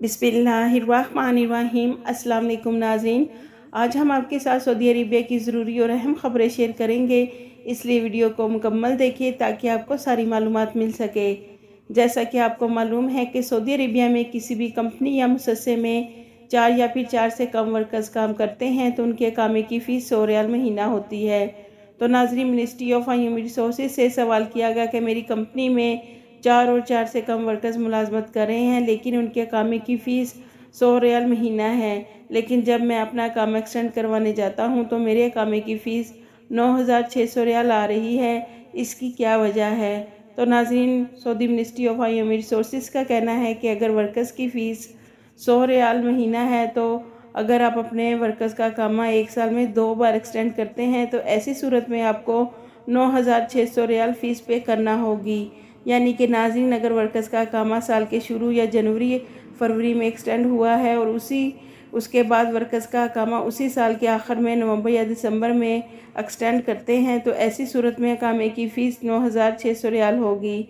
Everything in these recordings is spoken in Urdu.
بسم اللہ الرحمن الرحیم۔ السلام علیکم ناظرین، آج ہم آپ کے ساتھ سعودی عربیہ کی ضروری اور اہم خبریں شیئر کریں گے، اس لیے ویڈیو کو مکمل دیکھیے تاکہ آپ کو ساری معلومات مل سکے۔ جیسا کہ آپ کو معلوم ہے کہ سعودی عربیہ میں کسی بھی کمپنی یا مؤسسے میں 4 یا پھر 4 سے کم ورکرز کام کرتے ہیں تو ان کے اقامے کی فیس 100 ریال مہینہ ہوتی ہے۔ تو ناظرین، منسٹری آف ہیومن ریسورسز سے سوال کیا گیا کہ میری کمپنی میں 4 اور 4 سے کم ورکرز ملازمت کر رہے ہیں لیکن ان کے اقامے کی فیس 100 ریال مہینہ ہے، لیکن جب میں اپنا اقامہ ایکسٹینڈ کروانے جاتا ہوں تو میرے اقامے کی فیس 9600 ریال آ رہی ہے، اس کی کیا وجہ ہے؟ تو ناظرین، سعودی منسٹری آف ہیومن ریسورسز کا کہنا ہے کہ اگر ورکرز کی فیس 100 ریال مہینہ ہے تو اگر آپ اپنے ورکرز کا اقامہ ایک سال میں 2 بار ایکسٹینڈ کرتے ہیں تو ایسی صورت میں آپ کو 9600 ریال فیس پے کرنا ہوگی۔ یعنی کہ ناظرین، اگر ورکرز کا اقامہ سال کے شروع یا جنوری فروری میں ایکسٹینڈ ہوا ہے اور اس کے بعد ورکرز کا اقامہ اسی سال کے آخر میں نومبر یا دسمبر میں ایکسٹینڈ کرتے ہیں تو ایسی صورت میں اقامے کی فیس 9600 ریال ہوگی۔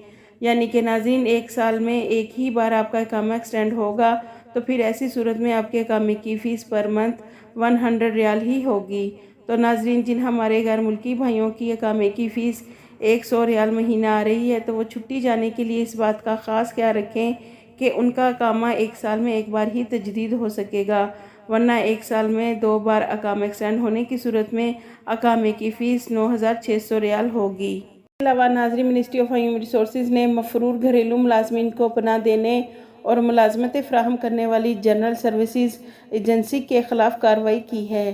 یعنی کہ ناظرین، ایک سال میں ایک ہی بار آپ کا اقامہ ایکسٹینڈ ہوگا تو پھر ایسی صورت میں آپ کے اقامے کی فیس پر منتھ 100 ریال ہی ہوگی۔ تو ناظرین، جن ہمارے غیر ملکی بھائیوں کی اقامے کی فیس 100 ریال مہینہ آ رہی ہے تو وہ چھٹی جانے کے لیے اس بات کا خاص خیال رکھیں کہ ان کا اقامہ ایک سال میں ایک بار ہی تجدید ہو سکے گا، ورنہ ایک سال میں 2 بار اقامہ ایکسٹینڈ ہونے کی صورت میں اقامے کی فیس 9600 ریال ہوگی۔ اس کے علاوہ ناظرین، منسٹری آف ہیومن ریسورسز نے مفرور گھریلو ملازمین کو پناہ دینے اور ملازمتیں فراہم کرنے والی جنرل سروسز ایجنسی کے خلاف کارروائی کی ہے۔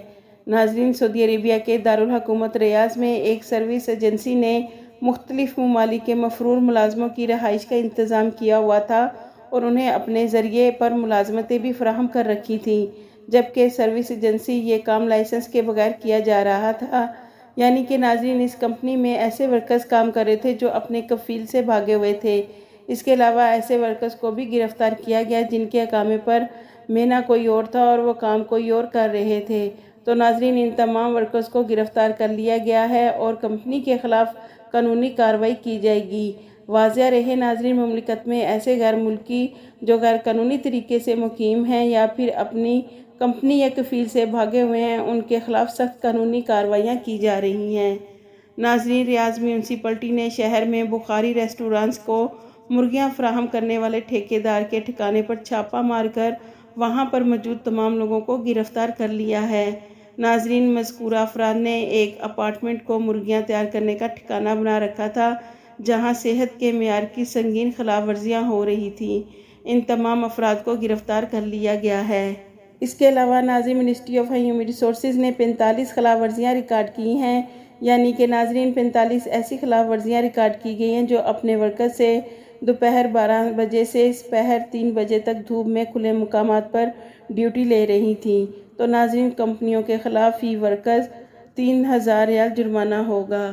ناظرین، سعودی عربیہ کے دارالحکومت ریاض میں ایک سروس ایجنسی نے مختلف ممالک کے مفرور ملازموں کی رہائش کا انتظام کیا ہوا تھا اور انہیں اپنے ذریعے پر ملازمتیں بھی فراہم کر رکھی تھیں، جبکہ سروس ایجنسی یہ کام لائسنس کے بغیر کیا جا رہا تھا۔ یعنی کہ ناظرین، اس کمپنی میں ایسے ورکرز کام کر رہے تھے جو اپنے کفیل سے بھاگے ہوئے تھے۔ اس کے علاوہ ایسے ورکرز کو بھی گرفتار کیا گیا جن کے اقامے پر مہینہ کوئی اور تھا اور وہ کام کوئی اور کر رہے تھے۔ تو ناظرین، ان تمام ورکرز کو گرفتار کر لیا گیا ہے اور کمپنی کے خلاف قانونی کارروائی کی جائے گی۔ واضح رہے ناظرین، مملکت میں ایسے غیر ملکی جو غیر قانونی طریقے سے مقیم ہیں یا پھر اپنی کمپنی یا کفیل سے بھاگے ہوئے ہیں، ان کے خلاف سخت قانونی کارروائیاں کی جا رہی ہیں۔ ناظرین، ریاض میونسپلٹی نے شہر میں بخاری ریسٹورانٹس کو مرغیاں فراہم کرنے والے ٹھیکیدار کے ٹھکانے پر چھاپہ مار کر وہاں پر موجود تمام لوگوں کو گرفتار کر لیا ہے۔ ناظرین، مذکورہ افراد نے ایک اپارٹمنٹ کو مرغیاں تیار کرنے کا ٹھکانہ بنا رکھا تھا جہاں صحت کے معیار کی سنگین خلاف ورزیاں ہو رہی تھیں۔ ان تمام افراد کو گرفتار کر لیا گیا ہے۔ اس کے علاوہ ناظرین، منسٹری آف ہیومن ریسورسز نے 45 خلاف ورزیاں ریکارڈ کی ہیں۔ یعنی کہ ناظرین، 45 ایسی خلاف ورزیاں ریکارڈ کی گئی ہیں جو اپنے ورکرز سے دوپہر 12 بجے سے سپہر 3 بجے تک دھوپ میں کھلے مقامات پر ڈیوٹی لے رہی تھیں۔ تو ناظرین، کمپنیوں کے خلاف فی ورکرز 3000 ریال جرمانہ ہوگا۔